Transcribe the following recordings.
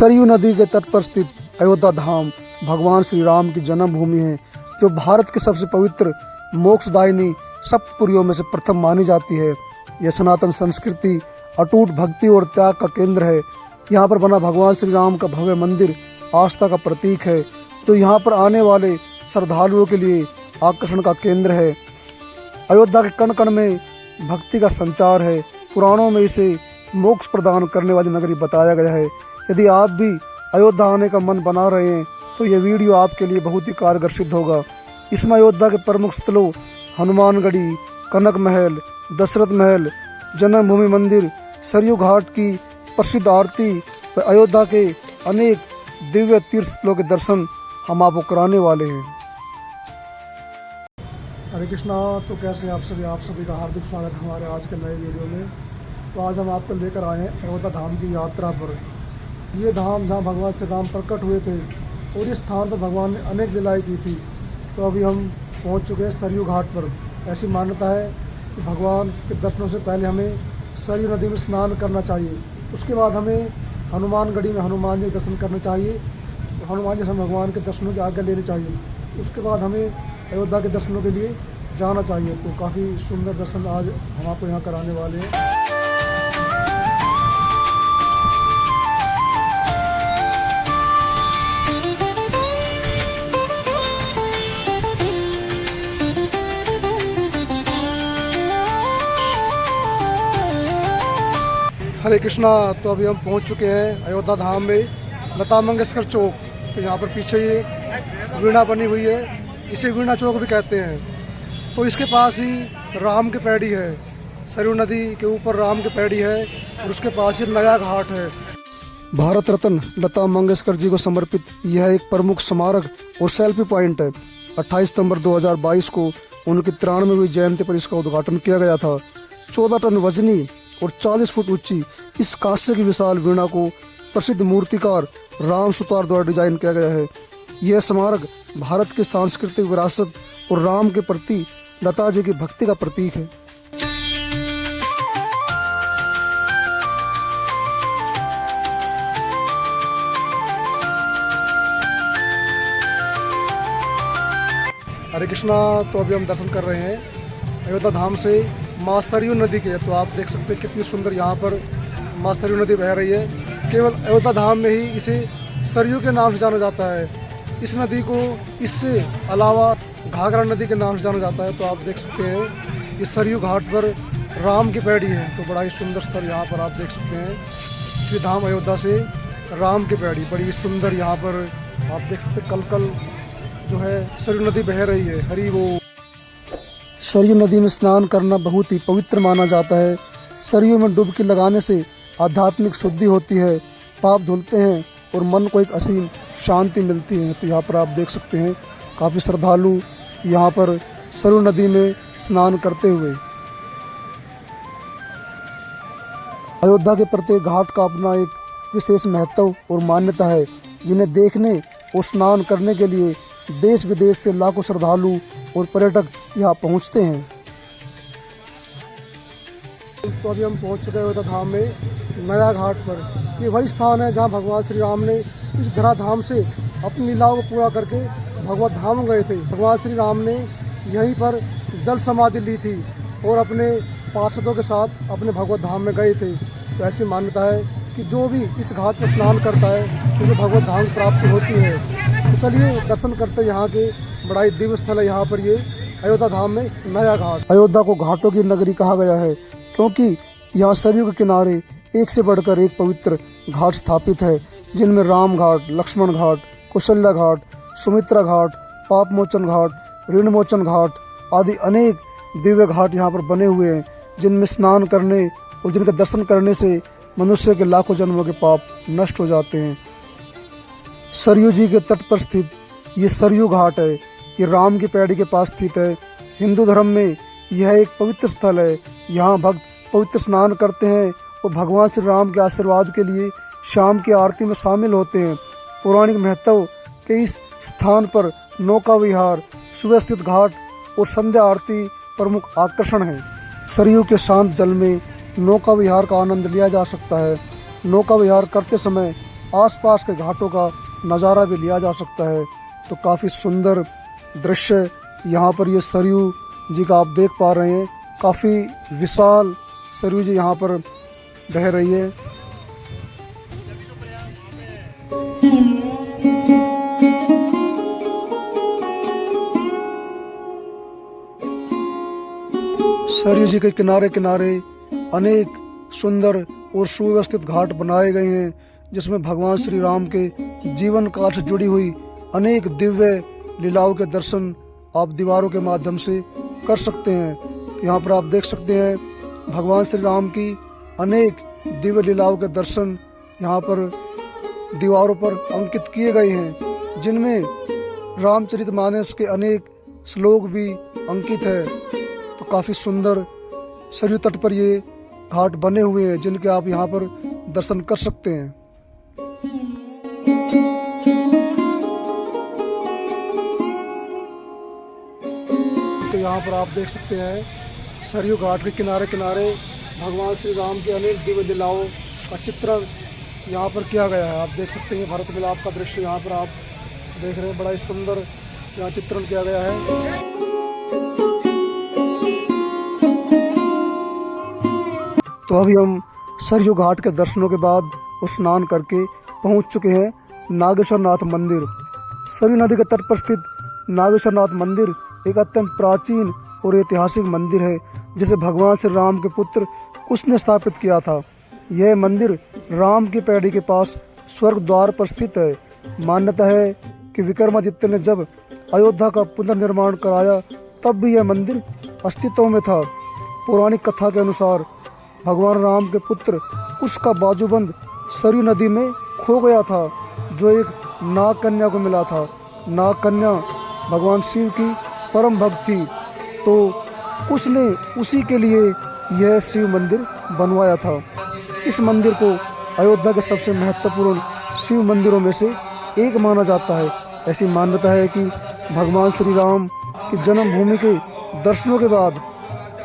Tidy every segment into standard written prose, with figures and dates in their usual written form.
सरयू नदी के तट पर स्थित अयोध्या धाम भगवान श्री राम की जन्मभूमि है, जो भारत की सबसे पवित्र मोक्षदायिनी सप्तपुरियों में से प्रथम मानी जाती है। यह सनातन संस्कृति, अटूट भक्ति और त्याग का केंद्र है। यहाँ पर बना भगवान श्री राम का भव्य मंदिर आस्था का प्रतीक है, जो यहाँ पर आने वाले श्रद्धालुओं के लिए आकर्षण का केंद्र है। अयोध्या के कण कण में भक्ति का संचार है। पुराणों में इसे मोक्ष प्रदान करने वाली नगरी बताया गया है। यदि आप भी अयोध्या आने का मन बना रहे हैं तो यह वीडियो आपके लिए बहुत ही कारगर सिद्ध होगा। इसमें अयोध्या के प्रमुख स्थलों हनुमानगढ़ी, कनक महल, दशरथ महल, जन्मभूमि मंदिर, सरयू घाट की प्रसिद्ध आरती व अयोध्या के अनेक दिव्य तीर्थ स्थलों के दर्शन हम आपको कराने वाले हैं। हरे कृष्णा। तो कैसे आप सभी का हार्दिक स्वागत है हमारे आज के नए वीडियो में। तो आज हम आपको लेकर आए हैं अयोध्या धाम की यात्रा पर। ये धाम जहाँ भगवान श्री राम प्रकट हुए थे और इस स्थान पर भगवान ने अनेक लीलाएं की थी। तो अभी हम पहुँच चुके हैं सरयू घाट पर। ऐसी मान्यता है कि भगवान के दर्शनों से पहले हमें सरयू नदी में स्नान करना चाहिए। उसके बाद हमें हनुमानगढ़ी में हनुमान जी के दर्शन करने चाहिए। तो हनुमान जी से भगवान के दर्शनों की आज्ञा लेनी चाहिए। उसके बाद हमें अयोध्या के दर्शनों के लिए जाना चाहिए। तो काफ़ी सुंदर दर्शन आज हम आपको यहाँ कराने वाले हैं। हरे कृष्णा। तो अभी हम पहुंच चुके हैं अयोध्या धाम में, लता मंगेशकर चौक। तो यहाँ पर पीछे ये वीणा बनी हुई है, इसे वीणा चौक भी कहते हैं। तो इसके पास ही राम की पैड़ी है। सरयू नदी के ऊपर राम की पैड़ी है और उसके पास ही नया घाट है। भारत रत्न लता मंगेशकर जी को समर्पित यह एक प्रमुख स्मारक और सेल्फी पॉइंट है। 28 सितंबर 2022 को उनकी 93वीं जयंती पर इसका उद्घाटन किया गया था। 14 टन वजनी और 40 फुट ऊंची इस कांस्य की विशाल वीणा को प्रसिद्ध मूर्तिकार राम सुतार द्वारा डिजाइन किया गया है। यह स्मारक भारत की सांस्कृतिक विरासत और राम के प्रति लता जी की भक्ति का प्रतीक है। हरे कृष्णा। तो अभी हम दर्शन कर रहे हैं अयोध्या धाम से माँ सरयू नदी के। तो आप देख सकते हैं कितनी सुंदर यहाँ पर माँ सरयू नदी बह रही है। केवल अयोध्या धाम में ही इसे सरयू के नाम से जाना जाता है। इस नदी को इससे अलावा घाघरा नदी के नाम से जाना जाता है। तो आप देख सकते हैं इस सरयू घाट पर राम की पैड़ी है। तो बड़ा ही सुंदर स्थल यहाँ पर आप देख सकते हैं। श्री धाम अयोध्या से राम की पैड़ी बड़ी सुंदर यहाँ पर आप देख सकते हैं। कल कल जो है सरयू नदी बह रही है। हरि वो। सरयू नदी में स्नान करना बहुत ही पवित्र माना जाता है। सरयू में डुबकी लगाने से आध्यात्मिक शुद्धि होती है, पाप धुलते हैं और मन को एक असीम शांति मिलती है। तो यहाँ पर आप देख सकते हैं काफ़ी श्रद्धालु यहाँ पर सरयू नदी में स्नान करते हुए। अयोध्या के प्रत्येक घाट का अपना एक विशेष महत्व और मान्यता है, जिन्हें देखने और स्नान करने के लिए देश विदेश से लाखों श्रद्धालु और पर्यटक यहाँ पहुँचते हैं। तो अभी हम पहुँच चुके हैं अयोध्या धाम में नया घाट पर। ये वही स्थान है जहाँ भगवान श्री राम ने इस धराधाम से अपनी लीलाओं को पूरा करके भगवत धाम गए थे। भगवान श्री राम ने यहीं पर जल समाधि ली थी और अपने पार्षदों के साथ अपने भगवत धाम में गए थे। तो ऐसी मान्यता है कि जो भी इस घाट पर स्नान करता है उसे भगवत धाम की प्राप्ति होती है। तो चलिए दर्शन करते हैं। यहाँ के बड़ा ही दिव्य स्थल है यहाँ पर ये अयोध्या धाम में नया घाट। अयोध्या को घाटों की नगरी कहा गया है क्योंकि यहाँ सरयू के किनारे एक से बढ़कर एक पवित्र घाट स्थापित है, जिनमें राम घाट, लक्ष्मण घाट, कौशल्या घाट, सुमित्रा घाट, पाप मोचन घाट, ऋण मोचन घाट आदि अनेक दिव्य घाट यहाँ पर बने हुए हैं, जिनमें स्नान करने और जिनके दर्शन करने से मनुष्य के लाखों जन्मों के पाप नष्ट हो जाते हैं। सरयू जी के तट पर स्थित ये सरयू घाट है। ये राम की पैड़ी के पास स्थित है। हिंदू धर्म में यह एक पवित्र स्थल है। यहाँ भक्त पवित्र स्नान करते हैं और भगवान श्री राम के आशीर्वाद के लिए शाम की आरती में शामिल होते हैं। पौराणिक महत्व के इस स्थान पर नौका विहार, सुव्यवस्थित घाट और संध्या आरती प्रमुख आकर्षण है। सरयू के शांत जल में नौका विहार का आनंद लिया जा सकता है। नौका विहार करते समय आसपास के घाटों का नज़ारा भी लिया जा सकता है। तो काफ़ी सुंदर दृश्य यहाँ पर ये सरयू जी का आप देख पा रहे हैं। काफ़ी विशाल सरयू जी यहाँ पर बह रही है। सरयू जी के किनारे किनारे अनेक सुंदर और सुव्यवस्थित घाट बनाए गए हैं, जिसमें भगवान श्री राम के जीवन काल से जुड़ी हुई अनेक दिव्य लीलाओं के दर्शन आप दीवारों के माध्यम से कर सकते हैं। यहाँ पर आप देख सकते हैं भगवान श्री राम की अनेक दिव्य लीलाओं के दर्शन यहाँ पर दीवारों पर अंकित किए गए हैं, जिनमें रामचरितमानस के अनेक श्लोक भी अंकित है। तो काफी सुंदर सरयू तट पर ये घाट बने हुए हैं, जिनके आप यहाँ पर दर्शन कर सकते हैं। तो यहाँ पर आप देख सकते हैं सरयू घाट के किनारे किनारे भगवान श्री राम की अनेक दिव्य लीलाओं का चित्रण यहाँ पर किया गया है। आप देख सकते हैं भरत मिलाप का दृश्य यहाँ पर आप देख रहे हैं, बड़ा ही सुंदर यहाँ चित्रण किया गया है। तो अभी हम सरयू घाट के दर्शनों के बाद स्नान करके पहुंच चुके हैं नागेश्वर नाथ मंदिर। सरयू नदी के तट पर स्थित नागेश्वर नाथ मंदिर एक अत्यंत प्राचीन और ऐतिहासिक मंदिर है, जिसे भगवान श्री राम के पुत्र कुश ने स्थापित किया था। यह मंदिर राम की पैड़ी के पास स्वर्ग द्वार पर स्थित है। मान्यता है कि विक्रमादित्य ने जब अयोध्या का पुनर्निर्माण कराया तब भी यह मंदिर अस्तित्व में था। पौराणिक कथा के अनुसार भगवान राम के पुत्र कुश का बाजूबंद सरयू नदी में खो गया था, जो एक नाग कन्या को मिला था। नाग कन्या भगवान शिव की परम भक्त थी, तो कुश ने उसी के लिए यह शिव मंदिर बनवाया था। इस मंदिर को अयोध्या के सबसे महत्वपूर्ण शिव मंदिरों में से एक माना जाता है। ऐसी मान्यता है कि भगवान श्री राम की जन्मभूमि के दर्शनों के बाद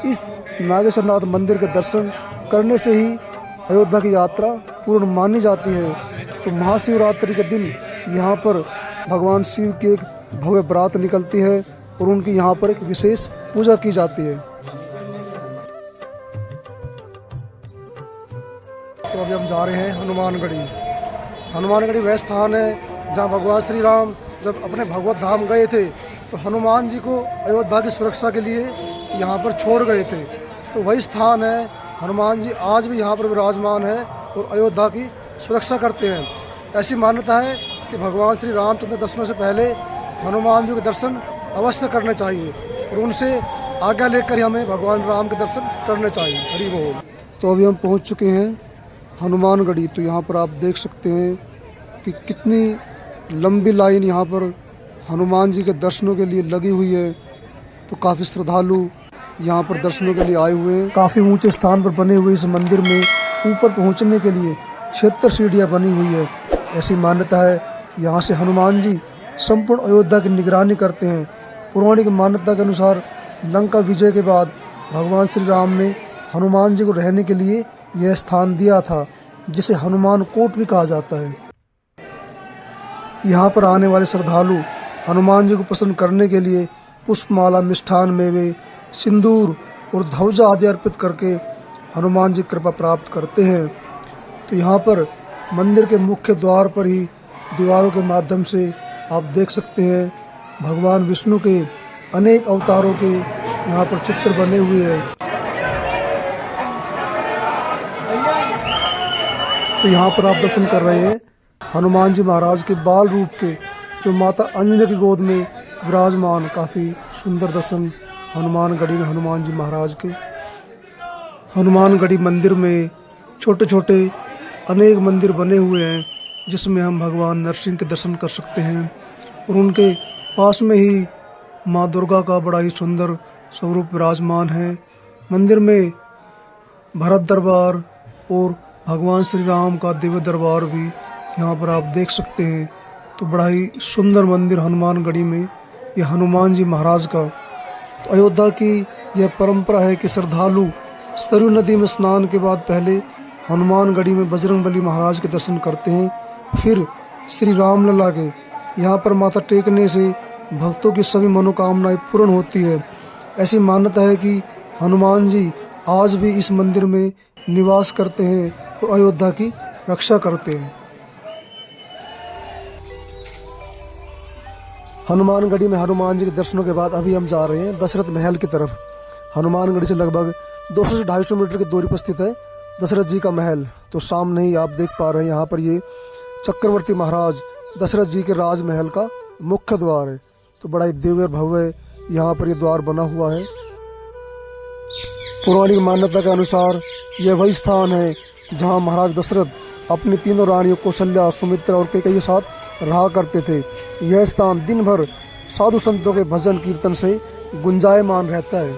इस नागेश्वर नाथ मंदिर के दर्शन करने से ही अयोध्या की यात्रा पूर्ण मानी जाती है। तो महाशिवरात्रि के दिन यहाँ पर भगवान शिव की एक भव्य बारात निकलती है और उनकी यहाँ पर एक विशेष पूजा की जाती है। तो अभी हम जा रहे हैं हनुमानगढ़ी। हनुमानगढ़ी वह स्थान है जहाँ भगवान श्री राम जब अपने भगवत धाम गए थे तो हनुमान जी को अयोध्या की सुरक्षा के लिए यहाँ पर छोड़ गए थे। तो वही स्थान है। हनुमान जी आज भी यहाँ पर विराजमान है और अयोध्या की सुरक्षा करते हैं। ऐसी मान्यता है कि भगवान श्री रामचंद्र दर्शनों से पहले हनुमान जी के दर्शन अवश्य करने चाहिए और उनसे आज्ञा लेकर हमें भगवान राम के दर्शन करने चाहिए। हरि बोल। तो अभी हम पहुँच चुके हैं हनुमानगढ़ी। तो यहाँ पर आप देख सकते हैं कि कितनी लंबी लाइन यहाँ पर हनुमान जी के दर्शनों के लिए लगी हुई है। तो काफ़ी श्रद्धालु यहाँ पर दर्शनों के लिए आए हुए हैं। काफ़ी ऊंचे स्थान पर बने हुए इस मंदिर में ऊपर पहुँचने के लिए 76 सीढ़ियाँ बनी हुई है। ऐसी मान्यता है यहाँ से हनुमान जी संपूर्ण अयोध्या की निगरानी करते हैं। पौराणिक मान्यता के अनुसार लंका विजय के बाद भगवान श्री राम ने हनुमान जी को रहने के लिए यह स्थान दिया था, जिसे हनुमान कोट भी कहा जाता है। यहाँ पर आने वाले श्रद्धालु हनुमान जी को प्रसन्न करने के लिए पुष्पमाला, मिष्ठान, मेवे, सिंदूर और ध्वजा आदि अर्पित करके हनुमान जी कृपा प्राप्त करते हैं। तो यहाँ पर मंदिर के मुख्य द्वार पर ही दीवारों के माध्यम से आप देख सकते हैं भगवान विष्णु के अनेक अवतारों के यहाँ पर चित्र बने हुए हैं। तो यहाँ पर आप दर्शन कर रहे हैं हनुमान जी महाराज के बाल रूप के, जो माता अंजनी की गोद में विराजमान। काफ़ी सुंदर दर्शन हनुमानगढ़ी में हनुमान जी महाराज के। हनुमानगढ़ी मंदिर में छोटे छोटे अनेक मंदिर बने हुए हैं, जिसमें हम भगवान नरसिंह के दर्शन कर सकते हैं और उनके पास में ही माँ दुर्गा का बड़ा ही सुंदर स्वरूप विराजमान है। मंदिर में भरत दरबार और भगवान श्री राम का दिव्य दरबार भी यहाँ पर आप देख सकते हैं। तो बड़ा ही सुंदर मंदिर हनुमानगढ़ी में ये हनुमान जी महाराज का। तो अयोध्या की यह परंपरा है कि श्रद्धालु सरयू नदी में स्नान के बाद पहले हनुमानगढ़ी में बजरंगबली महाराज के दर्शन करते हैं फिर श्री रामलला के यहाँ पर माथा टेकने से भक्तों की सभी मनोकामनाएं पूर्ण होती है। ऐसी मान्यता है कि हनुमान जी आज भी इस मंदिर में निवास करते हैं और अयोध्या की रक्षा करते हैं। हनुमानगढ़ी में हनुमान जी के दर्शनों के बाद अभी हम जा रहे हैं दशरथ महल की तरफ। हनुमानगढ़ी से लगभग 200 से 250 मीटर की दूरी पर स्थित है दशरथ जी का महल। तो सामने ही आप देख पा रहे हैं यहाँ पर ये चक्रवर्ती महाराज दशरथ जी के राजमहल का मुख्य द्वार है। तो बड़ा ही दिव्य भव्य यहाँ पर ये द्वार बना हुआ है। पौराणिक मान्यता के अनुसार यह वही स्थान है जहाँ महाराज दशरथ अपनी तीनों रानियों कौशल्या, सुमित्रा और कैकेयी के साथ रहा करते थे। यह स्थान दिन भर साधु संतों के भजन कीर्तन से गुंजायमान रहता है।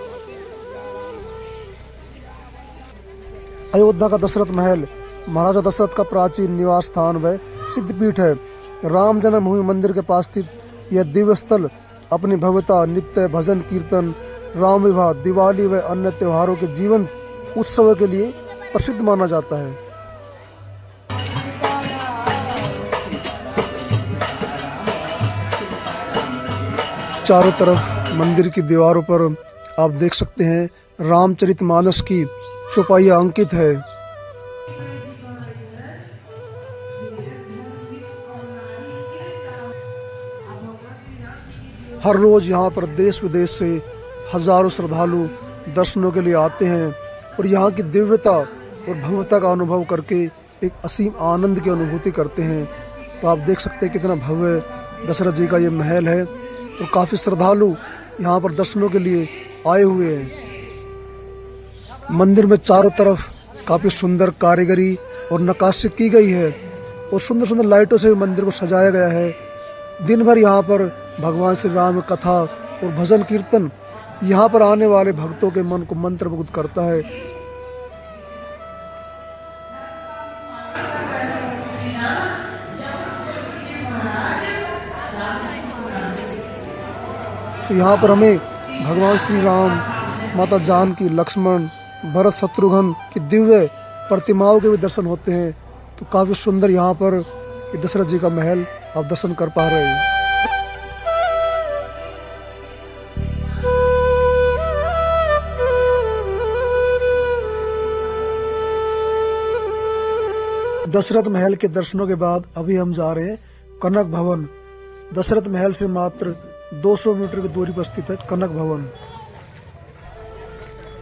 अयोध्या का दशरथ महल महाराजा दशरथ का प्राचीन निवास स्थान व सिद्धपीठ है। राम जन्मभूमि मंदिर के पास स्थित यह दिव्य स्थल अपनी भव्यता, नित्य भजन कीर्तन, राम विवाह, दिवाली व अन्य त्योहारों के जीवन उत्सव के लिए प्रसिद्ध माना जाता है। चारों तरफ मंदिर की दीवारों पर आप देख सकते हैं रामचरितमानस की चौपाइयां अंकित है। हर रोज यहाँ पर देश विदेश से हजारों श्रद्धालु दर्शनों के लिए आते हैं और यहाँ की दिव्यता और भव्यता का अनुभव करके एक असीम आनंद की अनुभूति करते हैं। तो आप देख सकते हैं कितना भव्य दशरथ जी का ये महल है और काफी श्रद्धालु यहाँ पर दर्शनों के लिए आए हुए हैं। मंदिर में चारों तरफ काफी सुंदर कारीगरी और नक्काशी की गई है और सुंदर सुंदर लाइटों से मंदिर को सजाया गया है। दिन भर यहाँ पर भगवान श्री राम कथा और भजन कीर्तन यहाँ पर आने वाले भक्तों के मन को मंत्रमुग्ध करता है। तो यहाँ पर हमें भगवान श्री राम, माता जानकी, लक्ष्मण, भरत, शत्रुघ्न की दिव्य प्रतिमाओं के भी दर्शन होते हैं। तो काफी सुंदर यहाँ पर दशरथ जी का महल आप दर्शन कर पा रहे हैं। दशरथ महल के दर्शनों के बाद अभी हम जा रहे हैं कनक भवन। दशरथ महल से मात्र 200 मीटर की दूरी पर स्थित है कनक भवन।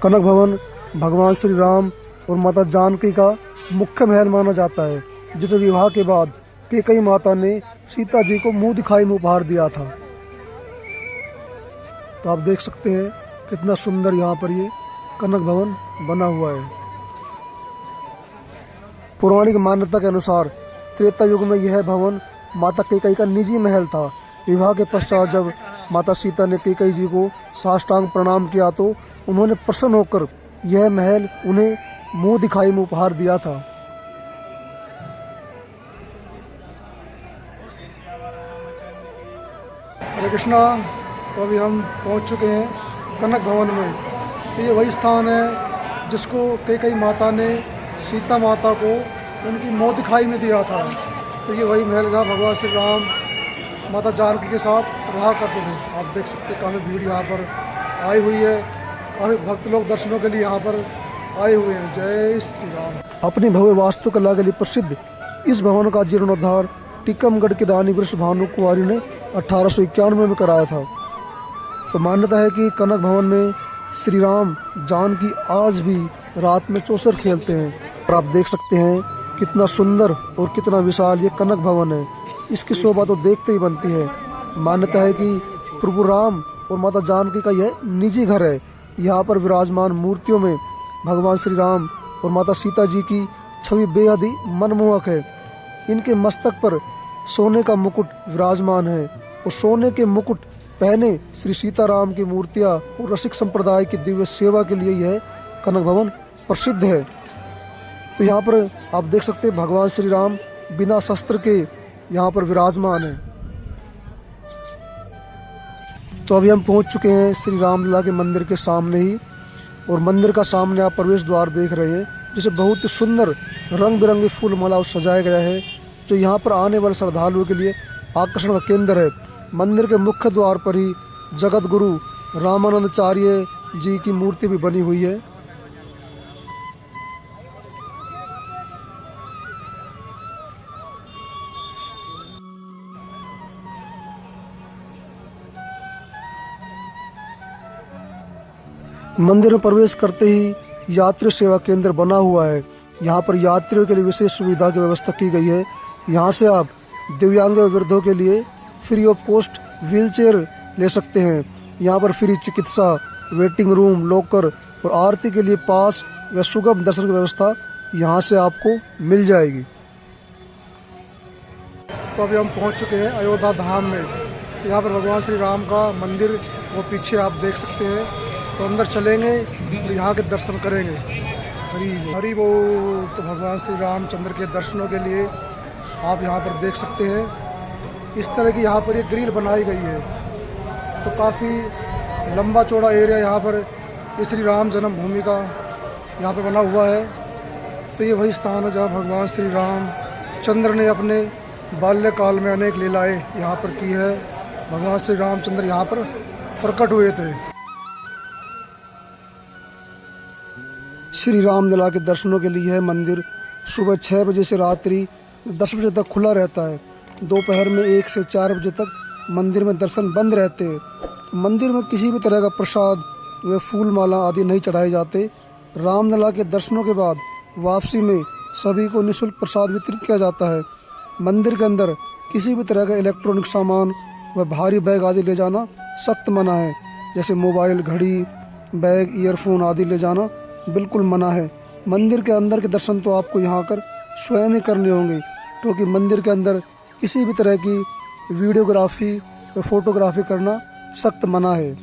कनक भवन भगवान श्री राम और माता जानकी का मुख्य महल माना जाता है, जिसे विवाह के बाद कैकेयी माता ने सीता जी को मुंह दिखाई में उपहार दिया था। तो आप देख सकते हैं कितना सुंदर यहाँ पर ये कनक भवन बना हुआ है। पौराणिक मान्यता के अनुसार त्रेता युग में यह भवन माता कैकेयी का निजी महल था। विवाह के पश्चात जब माता सीता ने कैकेयी जी को साष्टांग प्रणाम किया तो उन्होंने प्रसन्न होकर यह महल उन्हें मुंह दिखाई में उपहार दिया था। हरे कृष्णा। तो अभी हम पहुंच चुके हैं कनक भवन में। तो ये वही स्थान है जिसको कैकेयी माता ने सीता माता को उनकी मुंह दिखाई में दिया था। तो ये वही महल जहाँ भगवान श्री राम माता जानकी के साथ रहा करते थे। आप देख सकते हैं काफ़ी भीड़ यहाँ पर आई हुई है, काफ़ी भक्त लोग दर्शनों के लिए यहाँ पर आए हुए हैं। जय श्री राम। अपनी भव्य वास्तुकला के लिए प्रसिद्ध इस भवन का जीर्णोद्धार टीकमगढ़ की रानी वृषभानु कुंवारी ने 1891 में कराया था। तो मान्यता है कि कनक भवन में श्री राम जानकी आज भी रात में चौसर खेलते हैं। और आप देख सकते हैं कितना सुंदर और कितना विशाल ये कनक भवन है। इसकी शोभा तो देखते ही बनती है। मान्यता है कि प्रभु राम और माता जानकी का यह निजी घर है। यहाँ पर विराजमान मूर्तियों में भगवान श्री राम और माता सीता जी की छवि बेहद ही मनमोहक है। इनके मस्तक पर सोने का मुकुट विराजमान है और सोने के मुकुट पहने श्री सीताराम की मूर्तियां और रसिक संप्रदाय की दिव्य सेवा के लिए यह कनक भवन प्रसिद्ध है। तो यहाँ पर आप देख सकते हैं भगवान श्री राम बिना शस्त्र के यहाँ पर विराजमान है। तो अभी हम पहुँच चुके हैं श्री रामलला के मंदिर के सामने ही, और मंदिर का सामने आप प्रवेश द्वार देख रहे हैं जिसे बहुत ही सुंदर रंग बिरंगे फूल मालाओं सजाया गया है। जो यहाँ पर आने वाले श्रद्धालुओं के लिए आकर्षण का केंद्र है। मंदिर के मुख्य द्वार पर ही जगत गुरु रामानंदाचार्य जी की मूर्ति भी बनी हुई है। मंदिर में प्रवेश करते ही यात्री सेवा केंद्र बना हुआ है। यहाँ पर यात्रियों के लिए विशेष सुविधा की व्यवस्था की गई है। यहाँ से आप दिव्यांग वृद्धों के लिए फ्री ऑफ कॉस्ट व्हीलचेयर ले सकते हैं। यहाँ पर फ्री चिकित्सा, वेटिंग रूम, लॉकर और आरती के लिए पास व सुगम दर्शन की व्यवस्था यहाँ से आपको मिल जाएगी। तो अभी हम पहुँच चुके हैं अयोध्या धाम में। यहाँ पर भगवान श्री राम का मंदिर वो पीछे आप देख सकते हैं। तो अंदर चलेंगे और यहाँ के दर्शन करेंगे। हरि बोल। तो भगवान श्री रामचंद्र के दर्शनों के लिए आप यहाँ पर देख सकते हैं इस तरह की यहाँ पर एक ग्रिल बनाई गई है। तो काफ़ी लंबा चौड़ा एरिया यहाँ पर इस श्री राम जन्मभूमि का यहाँ पर बना हुआ है। तो ये वही स्थान है जहाँ भगवान श्री रामचंद्र ने अपने बाल्यकाल में अनेक लीलाएँ यहाँ पर की है। भगवान श्री रामचंद्र यहाँ पर प्रकट हुए थे। श्री राम लला के दर्शनों के लिए यह मंदिर सुबह 6 बजे से रात्रि 10 बजे तक खुला रहता है। दोपहर में 1 से 4 बजे तक मंदिर में दर्शन बंद रहते हैं। तो मंदिर में किसी भी तरह का प्रसाद व फूल माला आदि नहीं चढ़ाए जाते। रामलला के दर्शनों के बाद वापसी में सभी को निःशुल्क प्रसाद वितरित किया जाता है। मंदिर के अंदर किसी भी तरह का इलेक्ट्रॉनिक सामान व भारी बैग आदि ले जाना सख्त मना है। जैसे मोबाइल, घड़ी, बैग, ईयरफोन आदि ले जाना बिल्कुल मना है। मंदिर के अंदर के दर्शन तो आपको यहाँ कर स्वयं ही करने होंगे, क्योंकि मंदिर के अंदर किसी भी तरह की वीडियोग्राफी व फोटोग्राफी करना सख्त मना है।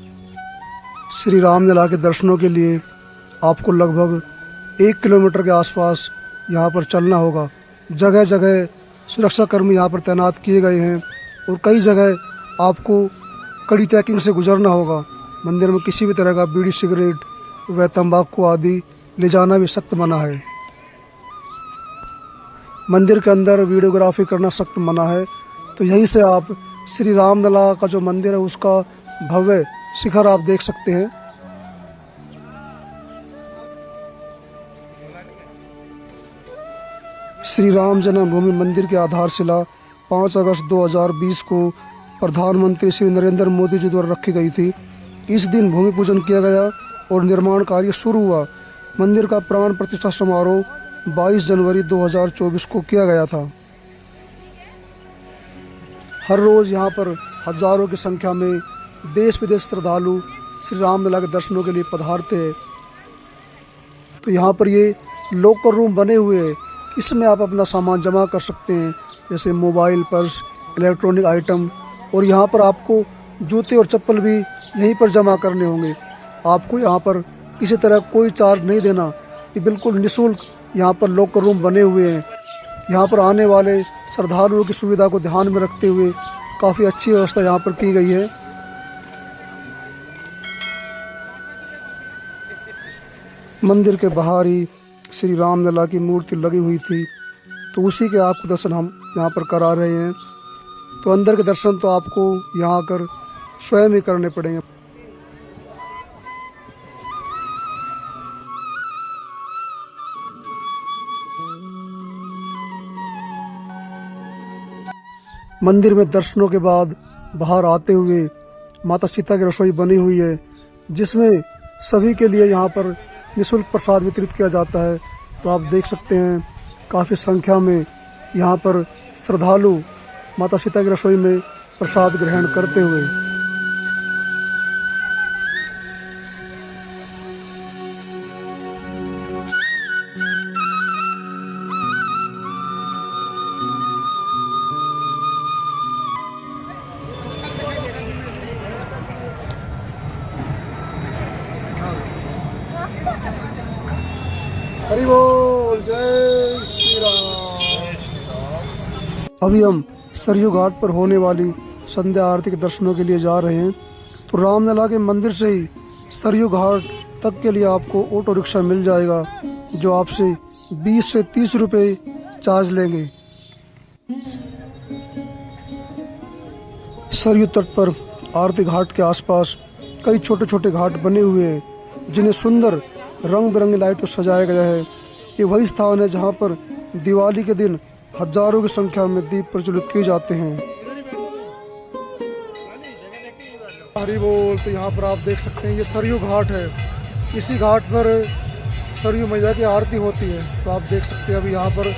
श्री राम लला के दर्शनों के लिए आपको लगभग 1 किलोमीटर के आसपास यहाँ पर चलना होगा। जगह जगह सुरक्षाकर्मी यहाँ पर तैनात किए गए हैं और कई जगह आपको कड़ी चेकिंग से गुजरना होगा। मंदिर में किसी भी तरह का बीड़ी, सिगरेट व तंबाकू आदि ले जाना भी सख्त मना है। मंदिर के अंदर वीडियोग्राफी करना सख्त मना है। तो यहीं से आप श्री रामलला का जो मंदिर है उसका भव्य शिखर आप देख सकते हैं। श्री राम जन्मभूमि मंदिर की आधारशिला 5 अगस्त 2020 को प्रधानमंत्री श्री नरेंद्र मोदी जी द्वारा रखी गई थी। इस दिन भूमि पूजन किया गया और निर्माण कार्य शुरू हुआ। मंदिर का प्राण प्रतिष्ठा समारोह 22 जनवरी 2024 को किया गया था। हर रोज यहाँ पर हजारों की संख्या में देश विदेश श्रद्धालु श्री रामलला के दर्शनों के लिए पधारते हैं। तो यहाँ पर ये लॉकर रूम बने हुए हैं, इसमें आप अपना सामान जमा कर सकते हैं, जैसे मोबाइल, पर्स, इलेक्ट्रॉनिक आइटम। और यहाँ पर आपको जूते और चप्पल भी यहीं पर जमा करने होंगे। आपको यहाँ पर किसी तरह कोई चार्ज नहीं देना, ये बिल्कुल निःशुल्क यहाँ पर लॉकर रूम बने हुए हैं। यहाँ पर आने वाले श्रद्धालुओं की सुविधा को ध्यान में रखते हुए काफ़ी अच्छी व्यवस्था यहाँ पर की गई है। मंदिर के बाहर ही श्री रामलला की मूर्ति लगी हुई थी, तो उसी के आपको दर्शन हम यहाँ पर करा रहे हैं। तो अंदर के दर्शन तो आपको यहाँ आकर स्वयं ही करने पड़ेंगे। मंदिर में दर्शनों के बाद बाहर आते हुए माता सीता की रसोई बनी हुई है, जिसमें सभी के लिए यहाँ पर निःशुल्क प्रसाद वितरित किया जाता है। तो आप देख सकते हैं काफ़ी संख्या में यहाँ पर श्रद्धालु माता सीता की रसोई में प्रसाद ग्रहण करते हुए। हरि बोल, जय श्री राम। अभी हम सरयू घाट पर होने वाली संध्या आरती के दर्शनों के लिए जा रहे हैं। तो रामलला के मंदिर से ही सरयू घाट तक के लिए आपको ऑटो रिक्शा मिल जाएगा, जो आपसे 20 से 30 रुपये चार्ज लेंगे। सरयू तट पर आरती घाट के आसपास कई छोटे छोटे घाट बने हुए हैं जिन्हें सुंदर रंग बिरंगी लाइटों से सजाया गया है। ये वही स्थान है जहाँ पर दिवाली के दिन हजारों की संख्या में दीप प्रज्वलित किए जाते हैं। हरी बोल। तो यहाँ पर आप देख सकते हैं ये सरयू घाट है। इसी घाट पर सरयू मैया की आरती होती है। तो आप देख सकते हैं अभी यहाँ पर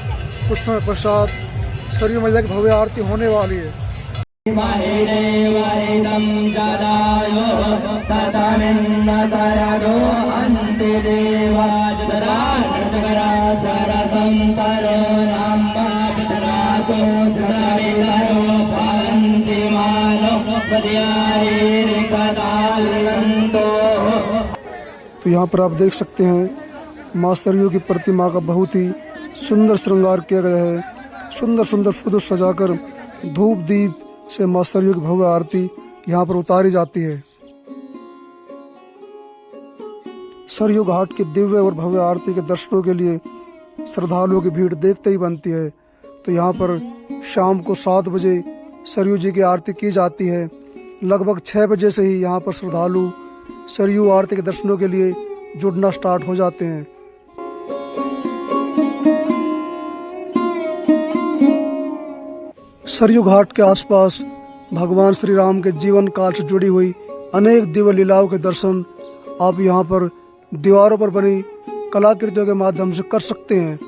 कुछ समय पश्चात सरयू मैया की भव्य आरती होने वाली है। तो यहाँ पर आप देख सकते हैं माँ सरयू की प्रतिमा का बहुत ही सुंदर श्रृंगार किया गया है। सुंदर सुंदर फूलों सजाकर धूप दीप से माँ सरयू की भव्य आरती यहाँ पर उतारी जाती है। सरयू घाट की दिव्य और भव्य आरती के दर्शनों के लिए श्रद्धालुओं की भीड़ देखते ही बनती है। तो यहाँ पर शाम को 7 बजे सरयू जी की आरती की जाती है। लगभग 6 बजे से ही यहाँ पर श्रद्धालु सरयू आरती के दर्शनों के लिए जुड़ना स्टार्ट हो जाते हैं। सरयू घाट के आसपास भगवान श्री राम के जीवन काल से जुड़ी हुई अनेक दिव्य लीलाओं के दर्शन आप यहाँ पर दीवारों पर बनी कलाकृतियों के माध्यम से कर सकते हैं,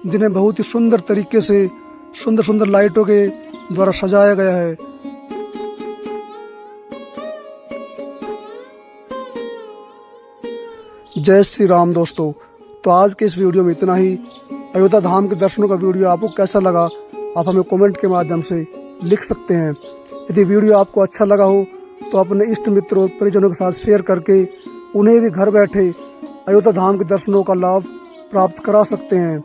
जिन्हें बहुत ही सुंदर तरीके से सुंदर सुंदर लाइटों के द्वारा सजाया गया है। जय श्री राम दोस्तों। तो आज के इस वीडियो में इतना ही। अयोध्या धाम के दर्शनों का वीडियो आपको कैसा लगा आप हमें कमेंट के माध्यम से लिख सकते हैं। यदि वीडियो आपको अच्छा लगा हो तो अपने इष्ट मित्रों परिजनों के साथ शेयर करके उन्हें भी घर बैठे अयोध्या धाम के दर्शनों का लाभ प्राप्त करा सकते हैं।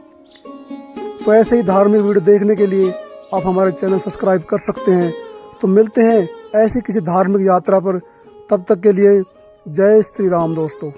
तो ऐसे ही धार्मिक वीडियो देखने के लिए आप हमारे चैनल सब्सक्राइब कर सकते हैं। तो मिलते हैं ऐसी किसी धार्मिक यात्रा पर, तब तक के लिए जय श्री राम दोस्तों।